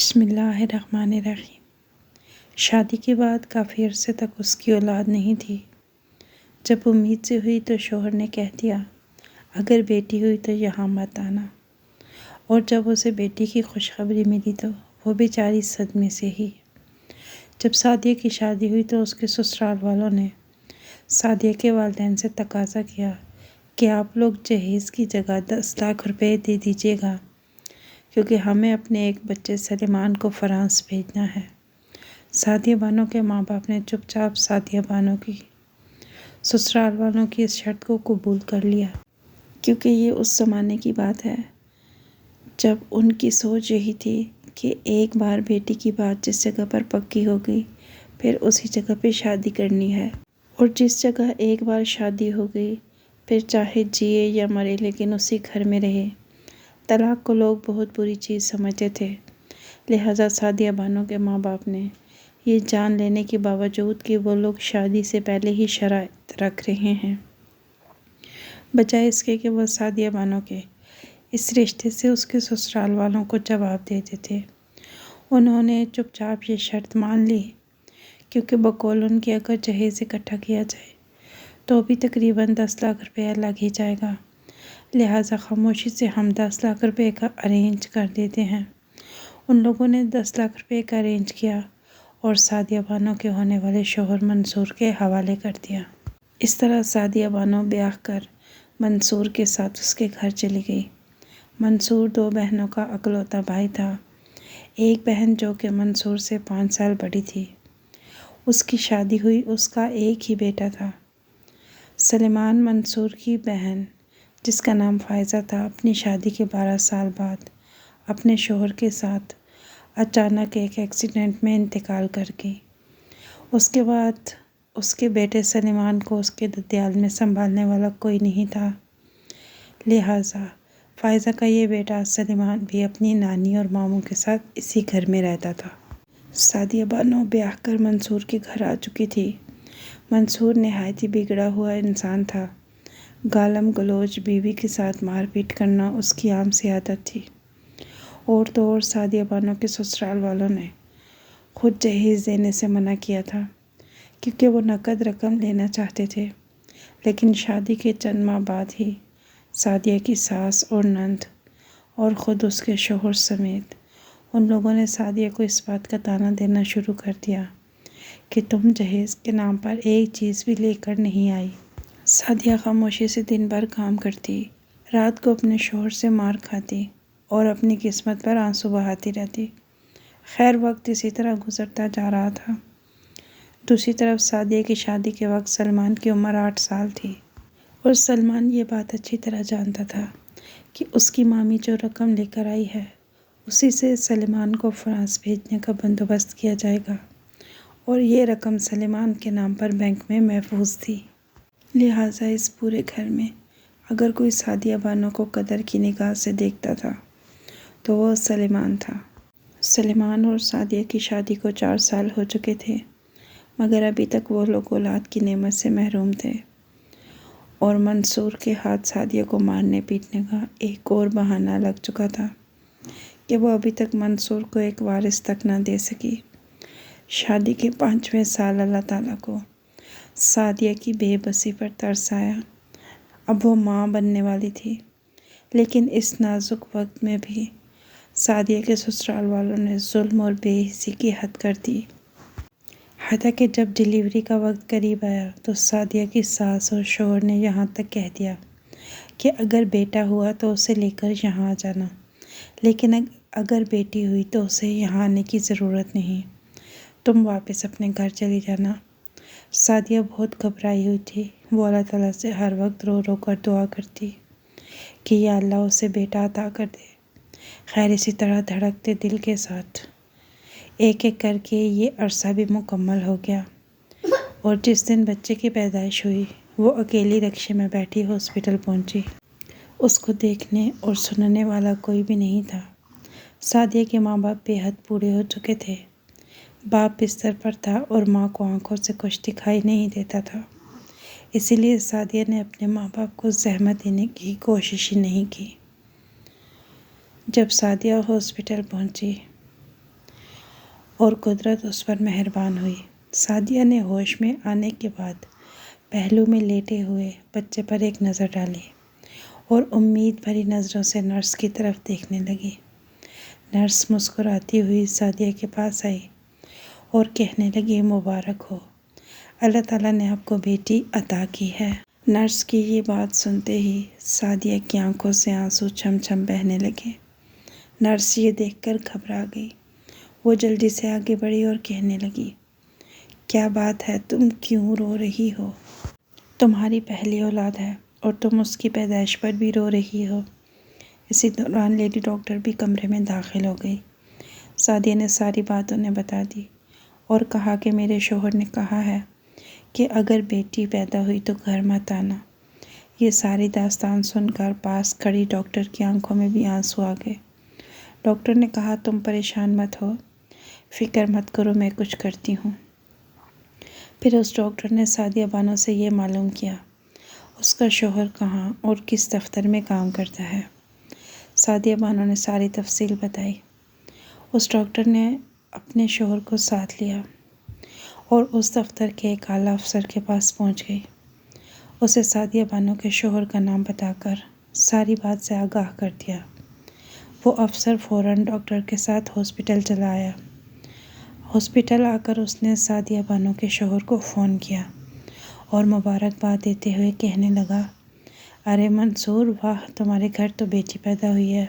بسم اللہ الرحمن الرحیم۔ شادی کے بعد کافی عرصے تک اس کی اولاد نہیں تھی۔ جب امید سے ہوئی تو شوہر نے کہہ دیا اگر بیٹی ہوئی تو یہاں مت آنا، اور جب اسے بیٹی کی خوشخبری ملی تو وہ بیچاری صدمے سے ہی۔ جب سعدیہ کی شادی ہوئی تو اس کے سسرال والوں نے سعدیہ کے والدین سے تقاضا کیا کہ آپ لوگ جہیز کی جگہ 10 لاکھ روپے دے دیجیے گا، کیونکہ ہمیں اپنے ایک بچے سلیمان کو فرانس بھیجنا ہے۔ سعدیہ بانو کے ماں باپ نے چپ چاپ سعدیہ بانو کی سسرال والوں کی اس شرط کو قبول کر لیا، کیونکہ یہ اس زمانے کی بات ہے جب ان کی سوچ یہی تھی کہ ایک بار بیٹی کی بات جس جگہ پر پکی ہو گئی پھر اسی جگہ پہ شادی کرنی ہے، اور جس جگہ ایک بار شادی ہو گئی پھر چاہے جیے یا مرے لیکن اسی گھر میں رہے۔ طلاق کو لوگ بہت بری چیز سمجھتے تھے، لہٰذا سعدیہ بانو کے ماں باپ نے یہ جان لینے کے باوجود کہ وہ لوگ شادی سے پہلے ہی شرائط رکھ رہے ہیں، بجائے اس کے کہ وہ سعدیہ بانو کے اس رشتے سے اس کے سسرال والوں کو جواب دیتے تھے، انہوں نے چپ چاپ یہ شرط مان لی، کیونکہ بقول ان کے اگر جہیز اکٹھا کیا جائے تو بھی تقریباً 10 لاکھ روپیہ لگ ہی جائے گا، لہٰذا خاموشی سے ہم 10 لاکھ روپے کا ارینج کر دیتے ہیں۔ ان لوگوں نے 10 لاکھ روپے کا ارینج کیا اور سعدیہ بانو کے ہونے والے شوہر منصور کے حوالے کر دیا۔ اس طرح سعدیہ بانو بیاہ کر منصور کے ساتھ اس کے گھر چلی گئی۔ منصور 2 بہنوں کا اکلوتا بھائی تھا، ایک بہن جو کہ منصور سے 5 سال بڑی تھی، اس کی شادی ہوئی، اس کا ایک ہی بیٹا تھا۔ سلیمان منصور کی بہن جس کا نام فائزہ تھا، اپنی شادی کے 12 سال بعد اپنے شوہر کے ساتھ اچانک ایک ایکسیڈنٹ میں انتقال کر گئی۔ اس کے بعد اس کے بیٹے سلیمان کو اس کے ددیال میں سنبھالنے والا کوئی نہیں تھا، لہٰذا فائزہ کا یہ بیٹا سلیمان بھی اپنی نانی اور ماموں کے ساتھ اسی گھر میں رہتا تھا۔ سعدیہ بانو بیاہ کر منصور کے گھر آ چکی تھی۔ منصور نہایت ہی بگڑا ہوا انسان تھا، گالم گلوچ، بیوی کے ساتھ مار پیٹ کرنا اس کی عام سی عادت تھی۔ اور تو اور سعدیہ بانو کے سسرال والوں نے خود جہیز دینے سے منع کیا تھا، کیونکہ وہ نقد رقم لینا چاہتے تھے، لیکن شادی کے چند ماہ بعد ہی سعدیہ کی ساس اور نند اور خود اس کے شوہر سمیت ان لوگوں نے سعدیہ کو اس بات کا طعنہ دینا شروع کر دیا کہ تم جہیز کے نام پر ایک چیز بھی لے کر نہیں آئی۔ سعدیہ خاموشی سے دن بھر کام کرتی، رات کو اپنے شوہر سے مار کھاتی اور اپنی قسمت پر آنسو بہاتی رہتی۔ خیر وقت اسی طرح گزرتا جا رہا تھا۔ دوسری طرف سعدیہ کی شادی کے وقت سلمان کی عمر 8 سال تھی، اور سلمان یہ بات اچھی طرح جانتا تھا کہ اس کی مامی جو رقم لے کر آئی ہے اسی سے سلیمان کو فرانس بھیجنے کا بندوبست کیا جائے گا، اور یہ رقم سلیمان کے نام پر بینک میں محفوظ تھی۔ لہٰذا اس پورے گھر میں اگر کوئی سعدیہ بانو کو قدر کی نگاہ سے دیکھتا تھا تو وہ سلیمان تھا۔ سلیمان اور سعدیہ کی شادی کو 4 سال ہو چکے تھے، مگر ابھی تک وہ لوگ اولاد کی نعمت سے محروم تھے، اور منصور کے ہاتھ سعدیہ کو مارنے پیٹنے کا ایک اور بہانہ لگ چکا تھا کہ وہ ابھی تک منصور کو ایک وارث تک نہ دے سکی۔ شادی کے 5ویں سال اللہ تعالیٰ کو سعدیہ کی بے بسی پر ترس آیا۔ اب وہ ماں بننے والی تھی، لیکن اس نازک وقت میں بھی سعدیہ کے سسرال والوں نے ظلم اور بے حسی کی حد کر دی۔ حتیٰ کہ جب ڈیلیوری کا وقت قریب آیا تو سعدیہ کی ساس اور شوہر نے یہاں تک کہہ دیا کہ اگر بیٹا ہوا تو اسے لے کر یہاں آ جانا، لیکن اگر بیٹی ہوئی تو اسے یہاں آنے کی ضرورت نہیں، تم واپس اپنے گھر چلی جانا۔ سعدیہ بہت گھبرائی ہوئی تھی، وہ اللہ تعالیٰ سے ہر وقت رو رو کر دعا کرتی کہ یا اللہ اسے بیٹا عطا کر دے۔ خیر اسی طرح دھڑکتے دل کے ساتھ ایک ایک کر کے یہ عرصہ بھی مکمل ہو گیا، اور جس دن بچے کی پیدائش ہوئی وہ اکیلی رکشے میں بیٹھی ہاسپٹل پہنچی۔ اس کو دیکھنے اور سننے والا کوئی بھی نہیں تھا۔ سعدیہ کے ماں باپ بے حد بوڑھے ہو چکے تھے، باپ بستر پر تھا اور ماں کو آنکھوں سے کچھ دکھائی نہیں دیتا تھا، اسی لیے سعدیہ نے اپنے ماں باپ کو زحمت دینے کی کوشش ہی نہیں کی۔ جب سعدیہ ہاسپٹل پہنچی اور قدرت اس پر مہربان ہوئی۔ سعدیہ نے ہوش میں آنے کے بعد پہلو میں لیٹے ہوئے بچے پر ایک نظر ڈالی اور امید بھری نظروں سے نرس کی طرف دیکھنے لگی۔ نرس مسکراتی ہوئی سعدیہ کے پاس آئی اور کہنے لگی، مبارک ہو، اللہ تعالیٰ نے آپ کو بیٹی عطا کی ہے۔ نرس کی یہ بات سنتے ہی سعدیہ کی آنکھوں سے آنسو چھم چھم بہنے لگے۔ نرس یہ دیکھ کر گھبرا گئی۔ وہ جلدی سے آگے بڑھی اور کہنے لگی، کیا بات ہے، تم کیوں رو رہی ہو؟ تمہاری پہلی اولاد ہے اور تم اس کی پیدائش پر بھی رو رہی ہو۔ اسی دوران لیڈی ڈاکٹر بھی کمرے میں داخل ہو گئی۔ سعدیہ نے ساری بات انہیں بتا دی اور کہا کہ میرے شوہر نے کہا ہے کہ اگر بیٹی پیدا ہوئی تو گھر مت آنا۔ یہ ساری داستان سن کر پاس کھڑی ڈاکٹر کی آنکھوں میں بھی آنسو آ گئے۔ ڈاکٹر نے کہا، تم پریشان مت ہو، فکر مت کرو، میں کچھ کرتی ہوں۔ پھر اس ڈاکٹر نے سعدیہ بانو سے یہ معلوم کیا اس کا شوہر کہاں اور کس دفتر میں کام کرتا ہے۔ سعدیہ بانو نے ساری تفصیل بتائی۔ اس ڈاکٹر نے اپنے شوہر کو ساتھ لیا اور اس دفتر کے ایک اعلیٰ افسر کے پاس پہنچ گئی۔ اسے سعدیہ بانو کے شوہر کا نام بتا کر ساری بات سے آگاہ کر دیا۔ وہ افسر فوراً ڈاکٹر کے ساتھ ہاسپٹل چلا آیا۔ ہاسپٹل آ کر اس نے سعدیہ بانو کے شوہر کو فون کیا اور مبارکباد دیتے ہوئے کہنے لگا، ارے منصور، واہ، تمہارے گھر تو بیٹی پیدا ہوئی ہے۔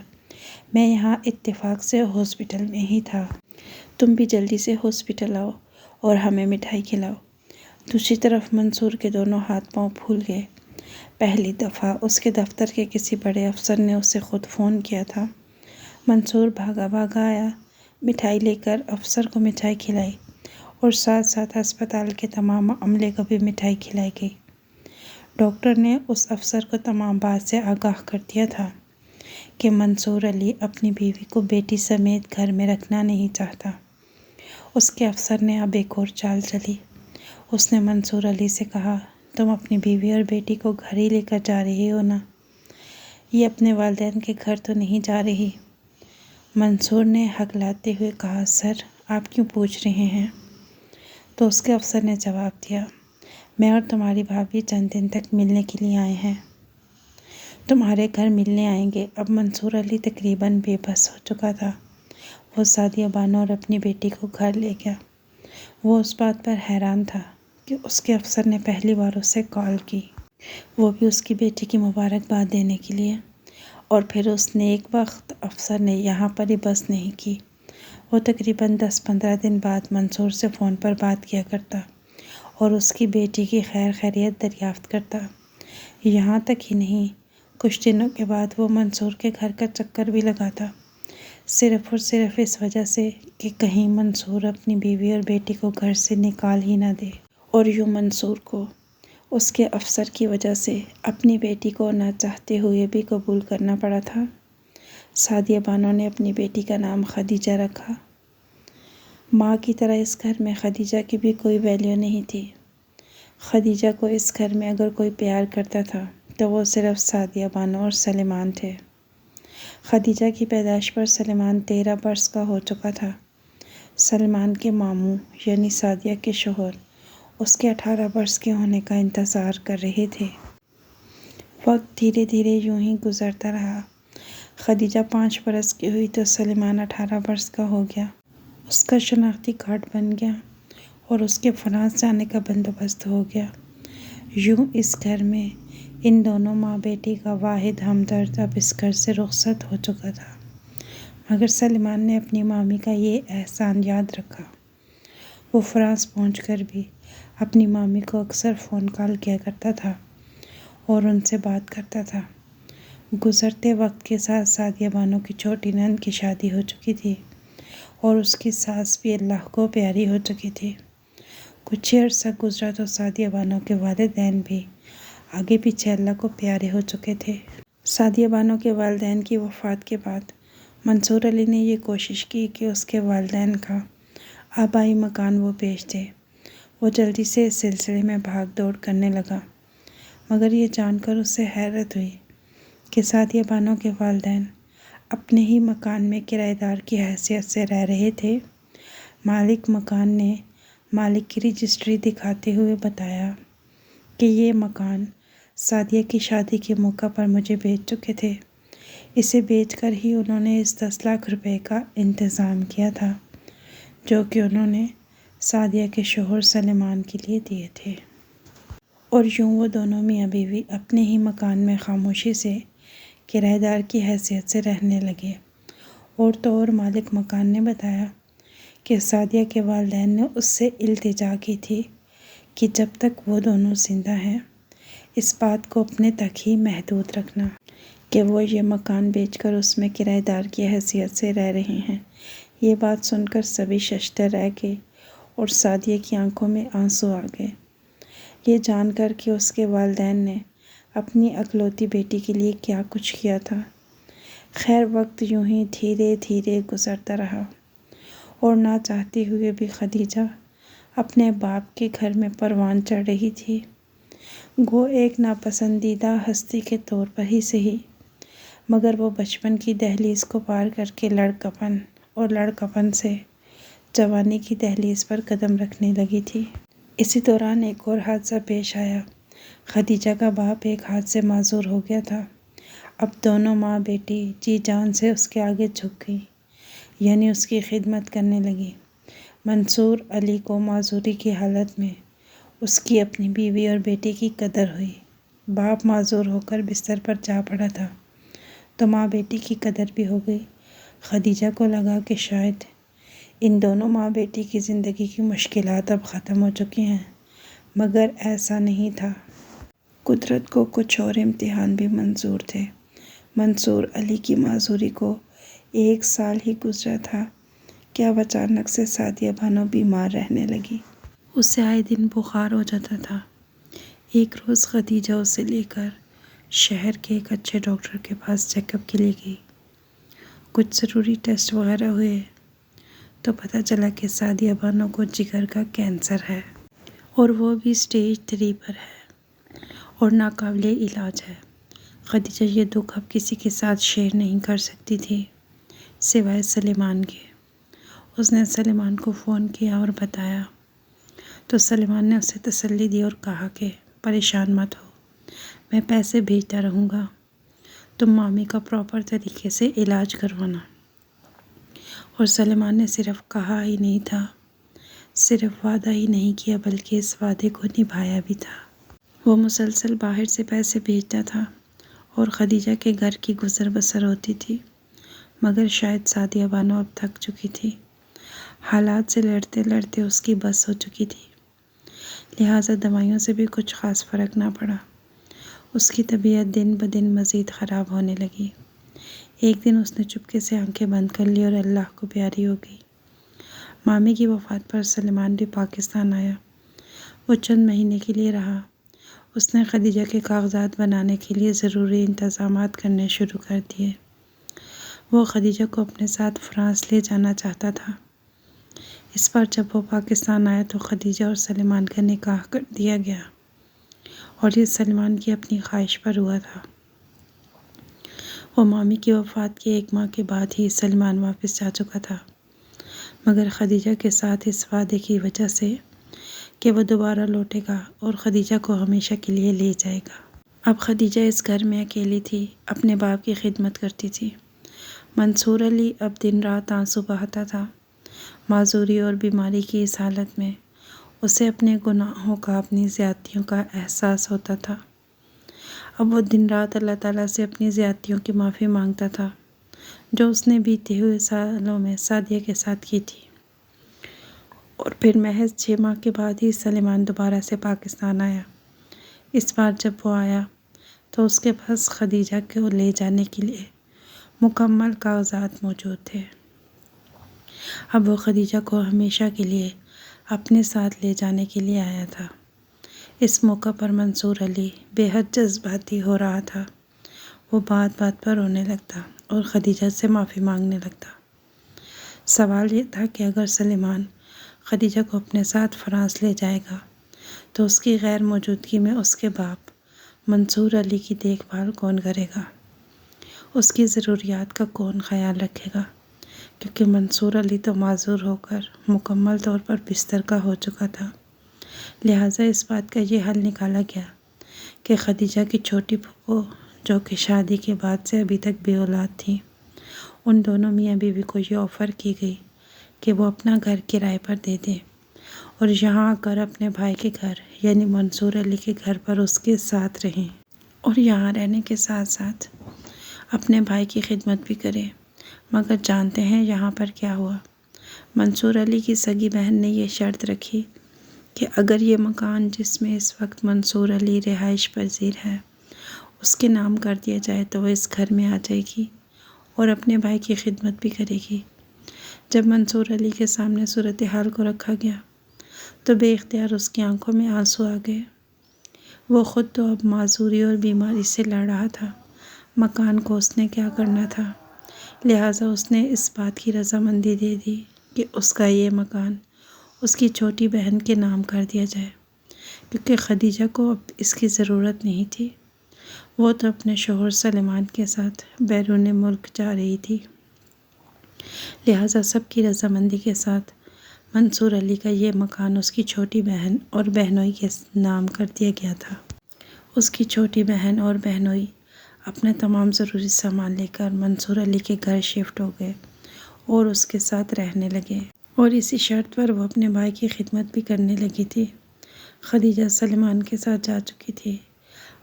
میں یہاں اتفاق سے ہاسپٹل میں ہی تھا۔ تم بھی جلدی سے ہاسپٹل آؤ اور ہمیں مٹھائی کھلاؤ۔ دوسری طرف منصور کے دونوں ہاتھ پاؤں پھول گئے۔ پہلی دفعہ اس کے دفتر کے کسی بڑے افسر نے اسے خود فون کیا تھا۔ منصور بھاگا بھاگا آیا، مٹھائی لے کر افسر کو مٹھائی کھلائی اور ساتھ ساتھ ہسپتال کے تمام عملے کو بھی مٹھائی کھلائی گئی۔ ڈاکٹر نے اس افسر کو تمام بات سے آگاہ کر دیا تھا کہ منصور علی اپنی بیوی کو بیٹی سمیت گھر میں رکھنا نہیں چاہتا۔ اس کے افسر نے اب ایک اور چال چلی۔ اس نے منصور علی سے کہا، تم اپنی بیوی اور بیٹی کو گھر ہی لے کر جا رہی ہو نا؟ یہ اپنے والدین کے گھر تو نہیں جا رہی؟ منصور نے ہکلاتے ہوئے کہا، سر، آپ کیوں پوچھ رہے ہیں؟ تو اس کے افسر نے جواب دیا، میں اور تمہاری بھابھی چند دن تک ملنے کے لیے آئے ہیں، تمہارے گھر ملنے آئیں گے۔ اب منصور علی تقریباً بے بس ہو چکا تھا۔ وہ سعدیہ بانو اور اپنی بیٹی کو گھر لے گیا۔ وہ اس بات پر حیران تھا کہ اس کے افسر نے پہلی بار اسے کال کی، وہ بھی اس کی بیٹی کی مبارکباد دینے کے لیے، اور پھر اس نیک بخت افسر نے یہاں پر ہی بس نہیں کی۔ وہ تقریباً 10-15 دن بعد منصور سے فون پر بات کیا کرتا اور اس کی بیٹی کی خیر خیریت دریافت کرتا۔ یہاں تک ہی نہیں، کچھ دنوں کے بعد وہ منصور کے گھر کا چکر بھی لگاتا، صرف اور صرف اس وجہ سے کہ کہیں منصور اپنی بیوی اور بیٹی کو گھر سے نکال ہی نہ دے۔ اور یوں منصور کو اس کے افسر کی وجہ سے اپنی بیٹی کو نہ چاہتے ہوئے بھی قبول کرنا پڑا تھا۔ سعدیہ بانو نے اپنی بیٹی کا نام خدیجہ رکھا۔ ماں کی طرح اس گھر میں خدیجہ کی بھی کوئی ویلیو نہیں تھی۔ خدیجہ کو اس گھر میں اگر کوئی پیار کرتا تھا تو وہ صرف سعدیہ بانو اور سلیمان تھے۔ خدیجہ کی پیدائش پر سلیمان 13 برس کا ہو چکا تھا۔ سلیمان کے ماموں یعنی سعدیہ کے شوہر اس کے 18 برس کے ہونے کا انتظار کر رہے تھے۔ وقت دھیرے دھیرے یوں ہی گزرتا رہا۔ خدیجہ 5 برس کی ہوئی تو سلیمان 18 برس کا ہو گیا۔ اس کا شناختی کارڈ بن گیا اور اس کے فرانس جانے کا بندوبست ہو گیا۔ یوں اس گھر میں ان دونوں ماں بیٹی کا واحد ہمدرد اب اس گھر سے رخصت ہو چکا تھا، مگر سلیمان نے اپنی مامی کا یہ احسان یاد رکھا۔ وہ فرانس پہنچ کر بھی اپنی مامی کو اکثر فون کال کیا کرتا تھا اور ان سے بات کرتا تھا۔ گزرتے وقت کے ساتھ سعدیہ بانو کی چھوٹی نند کی شادی ہو چکی تھی اور اس کی ساس بھی اللہ کو پیاری ہو چکی تھی۔ کچھ ہی عرصہ گزرا تو سعدیہ بانو کے والدین بھی آگے پیچھے اللہ کو پیارے ہو چکے تھے۔ سعدیہ بانو کے والدین کی وفات کے بعد منصور علی نے یہ کوشش کی کہ اس کے والدین کا آبائی مکان وہ بیچ دے۔ وہ جلدی سے اس سلسلے میں بھاگ دوڑ کرنے لگا، مگر یہ جان کر اسے حیرت ہوئی کہ سعدیہ بانو کے والدین اپنے ہی مکان میں کرایہ دار کی حیثیت سے رہ رہے تھے، مالک مکان نے مالک کی رجسٹری دکھاتے ہوئے بتایا کہ یہ مکان سعدیہ کی شادی کے موقع پر مجھے بیچ چکے تھے۔ اسے بیچ کر ہی انہوں نے اس 10 لاکھ روپے کا انتظام کیا تھا جو کہ انہوں نے سعدیہ کے شوہر سلیمان کے لیے دیے تھے۔ اور یوں وہ دونوں میاں بیوی اپنے ہی مکان میں خاموشی سے کرایہ دار کی حیثیت سے رہنے لگے۔ اور تو اور مالک مکان نے بتایا کہ سعدیہ کے والدین نے اس سے التجا کی تھی کہ جب تک وہ دونوں زندہ ہیں اس بات کو اپنے تک ہی محدود رکھنا کہ وہ یہ مکان بیچ کر اس میں کرایہ دار کی حیثیت سے رہ رہے ہیں۔ یہ بات سن کر سبھی ششدر رہ گئے اور سعدیہ کی آنکھوں میں آنسو آ گئے، یہ جان کر کہ اس کے والدین نے اپنی اکلوتی بیٹی کے لیے کیا کچھ کیا تھا۔ خیر وقت یوں ہی دھیرے دھیرے گزرتا رہا اور نہ چاہتے ہوئے بھی خدیجہ اپنے باپ کے گھر میں پروان چڑھ رہی تھی، گو ایک ناپسندیدہ ہستی کے طور پر ہی صحیح، مگر وہ بچپن کی دہلیز کو پار کر کے لڑکپن اور لڑکپن سے جوانی کی دہلیز پر قدم رکھنے لگی تھی۔ اسی دوران ایک اور حادثہ پیش آیا۔ خدیجہ کا باپ ایک ہاتھ سے معذور ہو گیا تھا۔ اب دونوں ماں بیٹی جی جان سے اس کے آگے جھک گئی، یعنی اس کی خدمت کرنے لگی۔ منصور علی کو معذوری کی حالت میں اس کی اپنی بیوی اور بیٹی کی قدر ہوئی۔ باپ معذور ہو کر بستر پر جا پڑا تھا تو ماں بیٹی کی قدر بھی ہو گئی۔ خدیجہ کو لگا کہ شاید ان دونوں ماں بیٹی کی زندگی کی مشکلات اب ختم ہو چکی ہیں، مگر ایسا نہیں تھا۔ قدرت کو کچھ اور امتحان بھی منظور تھے۔ منصور علی کی معذوری کو 1 سال ہی گزرا تھا کہ اب اچانک سے سعدیہ بانو بیمار رہنے لگی۔ اسے آئے دن بخار ہو جاتا تھا۔ ایک روز خدیجہ اسے لے کر شہر کے ایک اچھے ڈاکٹر کے پاس چیک اپ کے لیے گئی۔ کچھ ضروری ٹیسٹ وغیرہ ہوئے تو پتہ چلا کہ سعدیہ بانو کو جگر کا کینسر ہے اور وہ بھی اسٹیج 3 پر ہے اور ناقابل علاج ہے۔ خدیجہ یہ دکھ اب کسی کے ساتھ شیئر نہیں کر سکتی تھی سوائے سلیمان کے۔ اس نے سلیمان کو فون کیا اور بتایا تو سلیمان نے اسے تسلی دی اور کہا کہ پریشان مت ہو، میں پیسے بھیجتا رہوں گا، تم مامی کا پراپر طریقے سے علاج کروانا۔ اور سلیمان نے صرف کہا ہی نہیں تھا، صرف وعدہ ہی نہیں کیا بلکہ اس وعدے کو نبھایا بھی تھا۔ وہ مسلسل باہر سے پیسے بھیجتا تھا اور خدیجہ کے گھر کی گزر بسر ہوتی تھی، مگر شاید سعدیہ بانو اب تھک چکی تھی، حالات سے لڑتے لڑتے اس کی بس ہو چکی تھی، لہٰذا دوائیوں سے بھی کچھ خاص فرق نہ پڑا۔ اس کی طبیعت دن بدن مزید خراب ہونے لگی۔ ایک دن اس نے چپکے سے آنکھیں بند کر لی اور اللہ کو پیاری ہو گئی۔ مامی کی وفات پر سلیمان بھی پاکستان آیا۔ وہ چند مہینے کے لیے رہا۔ اس نے خدیجہ کے کاغذات بنانے کے لیے ضروری انتظامات کرنے شروع کر دیے۔ وہ خدیجہ کو اپنے ساتھ فرانس لے جانا چاہتا تھا۔ اس بار جب وہ پاکستان آیا تو خدیجہ اور سلیمان کا نکاح کر دیا گیا اور یہ سلیمان کی اپنی خواہش پر ہوا تھا۔ وہ مامی کی وفات کے 1 ماہ کے بعد ہی سلیمان واپس جا چکا تھا، مگر خدیجہ کے ساتھ اس وعدے کی وجہ سے کہ وہ دوبارہ لوٹے گا اور خدیجہ کو ہمیشہ کے لیے لے جائے گا۔ اب خدیجہ اس گھر میں اکیلی تھی، اپنے باپ کی خدمت کرتی تھی۔ منصور علی اب دن رات آنسو بہاتا تھا۔ معذوری اور بیماری کی اس حالت میں اسے اپنے گناہوں کا، اپنی زیادتیوں کا احساس ہوتا تھا۔ اب وہ دن رات اللہ تعالیٰ سے اپنی زیادتیوں کی معافی مانگتا تھا جو اس نے بیتے ہوئے سالوں میں سعدیہ کے ساتھ کی تھی۔ اور پھر محض 6 ماہ کے بعد ہی سلیمان دوبارہ سے پاکستان آیا۔ اس بار جب وہ آیا تو اس کے پاس خدیجہ کو لے جانے کے لیے مکمل کاغذات موجود تھے۔ اب وہ خدیجہ کو ہمیشہ کے لیے اپنے ساتھ لے جانے کے لیے آیا تھا۔ اس موقع پر منصور علی بے حد جذباتی ہو رہا تھا۔ وہ بات بات پر رونے لگتا اور خدیجہ سے معافی مانگنے لگتا۔ سوال یہ تھا کہ اگر سلیمان خدیجہ کو اپنے ساتھ فرانس لے جائے گا تو اس کی غیر موجودگی میں اس کے باپ منصور علی کی دیکھ بھال کون کرے گا؟ اس کی ضروریات کا کون خیال رکھے گا؟ کیونکہ منصور علی تو معذور ہو کر مکمل طور پر بستر کا ہو چکا تھا۔ لہٰذا اس بات کا یہ حل نکالا گیا کہ خدیجہ کی چھوٹی پھپھو جو کہ شادی کے بعد سے ابھی تک بے اولاد تھی، ان دونوں میاں بیوی کو یہ آفر کی گئی کہ وہ اپنا گھر کرائے پر دے دیں اور یہاں آ کر اپنے بھائی کے گھر یعنی منصور علی کے گھر پر اس کے ساتھ رہیں اور یہاں رہنے کے ساتھ ساتھ اپنے بھائی کی خدمت بھی کریں۔ مگر جانتے ہیں یہاں پر کیا ہوا؟ منصور علی کی سگی بہن نے یہ شرط رکھی کہ اگر یہ مکان جس میں اس وقت منصور علی رہائش پذیر ہے اس کے نام کر دیا جائے تو وہ اس گھر میں آ جائے گی اور اپنے بھائی کی خدمت بھی کرے گی۔ جب منصور علی کے سامنے صورتحال کو رکھا گیا تو بے اختیار اس کی آنکھوں میں آنسو آ گئے۔ وہ خود تو اب معذوری اور بیماری سے لڑ رہا تھا، مکان کو اس نے کیا کرنا تھا؟ لہٰذا اس نے اس بات کی رضامندی دے دی کہ اس کا یہ مکان اس کی چھوٹی بہن کے نام کر دیا جائے، کیونکہ خدیجہ کو اب اس کی ضرورت نہیں تھی۔ وہ تو اپنے شوہر سلیمان کے ساتھ بیرون ملک جا رہی تھی، لہٰذا سب کی رضامندی کے ساتھ منصور علی کا یہ مکان اس کی چھوٹی بہن اور بہنوئی کے نام کر دیا گیا تھا۔ اس کی چھوٹی بہن اور بہنوئی اپنے تمام ضروری سامان لے کر منصور علی کے گھر شفٹ ہو گئے اور اس کے ساتھ رہنے لگے، اور اسی شرط پر وہ اپنے بھائی کی خدمت بھی کرنے لگی تھی۔ خدیجہ سلیمان کے ساتھ جا چکی تھی،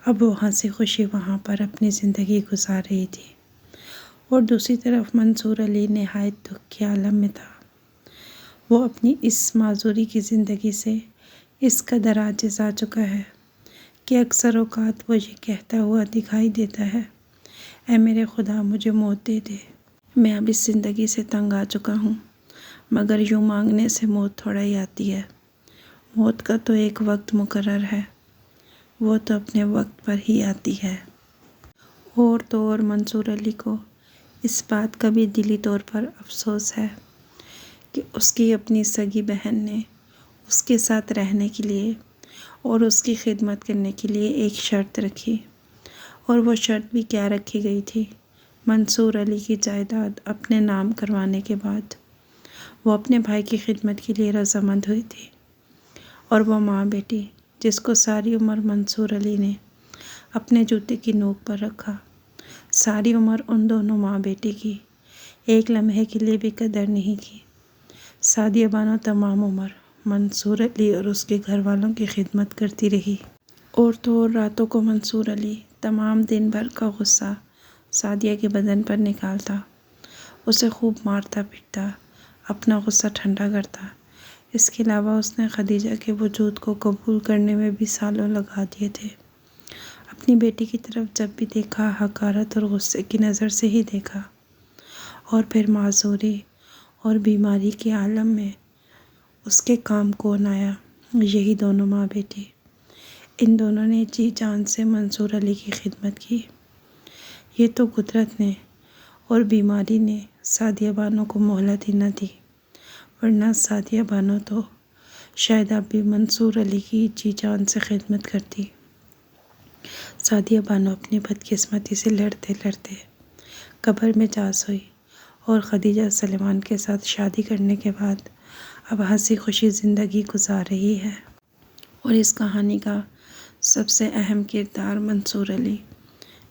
اب وہ ہنسی خوشی وہاں پر اپنی زندگی گزار رہی تھی، اور دوسری طرف منصور علی نہایت دکھ کے عالم میں تھا۔ وہ اپنی اس معذوری کی زندگی سے اس قدر عاجز آ چکا ہے کہ اکثر اوقات وہ یہ کہتا ہوا دکھائی دیتا ہے، اے میرے خدا مجھے موت دے دے، میں اب اس زندگی سے تنگ آ چکا ہوں، مگر یوں مانگنے سے موت تھوڑا ہی آتی ہے، موت کا تو ایک وقت مقرر ہے، وہ تو اپنے وقت پر ہی آتی ہے۔ اور تو اور منصور علی کو اس بات کا بھی دلی طور پر افسوس ہے کہ اس کی اپنی سگی بہن نے اس کے ساتھ رہنے کے لیے اور اس کی خدمت کرنے کے لیے ایک شرط رکھی، اور وہ شرط بھی کیا رکھی گئی تھی؟ منصور علی کی جائیداد اپنے نام کروانے کے بعد وہ اپنے بھائی کی خدمت کے لیے رضامند ہوئی تھی، اور وہ ماں بیٹی جس کو ساری عمر منصور علی نے اپنے جوتے کی نوک پر رکھا، ساری عمر ان دونوں ماں بیٹی کی ایک لمحے کے لیے بھی قدر نہیں کی۔ سعدیہ بانو تمام عمر منصور علی اور اس کے گھر والوں کی خدمت کرتی رہی، اور تو اور راتوں کو منصور علی تمام دن بھر کا غصہ سعدیہ کے بدن پر نکالتا، اسے خوب مارتا پیٹتا، اپنا غصہ ٹھنڈا کرتا۔ اس کے علاوہ اس نے خدیجہ کے وجود کو قبول کرنے میں بھی سالوں لگا دیے تھے۔ اپنی بیٹی کی طرف جب بھی دیکھا حقارت اور غصے کی نظر سے ہی دیکھا، اور پھر معذوری اور بیماری کے عالم میں اس کے کام کون آیا؟ یہی دونوں ماں بیٹی۔ ان دونوں نے جی جان سے منصور علی کی خدمت کی۔ یہ تو قدرت نے اور بیماری نے سعدیہ بانو کو مہلت ہی نہ دی، ورنہ سعدیہ بانو تو شاید اب بھی منصور علی کی جی جان سے خدمت کرتی۔ سعدیہ بانو اپنی بدقسمتی سے لڑتے لڑتے قبر میں جا سوئی، اور خدیجہ سلیمان کے ساتھ شادی کرنے کے بعد اب ہنسی خوشی زندگی گزار رہی ہے۔ اور اس کہانی کا سب سے اہم کردار منصور علی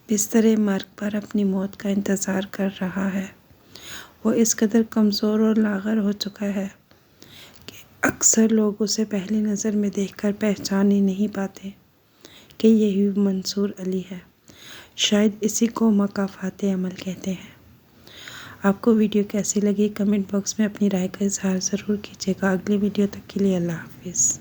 بستر مرگ پر اپنی موت کا انتظار کر رہا ہے۔ وہ اس قدر کمزور اور لاغر ہو چکا ہے کہ اکثر لوگ اسے پہلی نظر میں دیکھ کر پہچان ہی نہیں پاتے کہ یہی منصور علی ہے۔ شاید اسی کو مکافات عمل کہتے ہیں۔ آپ کو ویڈیو کیسی لگی کمنٹ باکس میں اپنی رائے کا اظہار ضرور کیجیے گا۔ اگلی ویڈیو تک کے لیے اللہ حافظ۔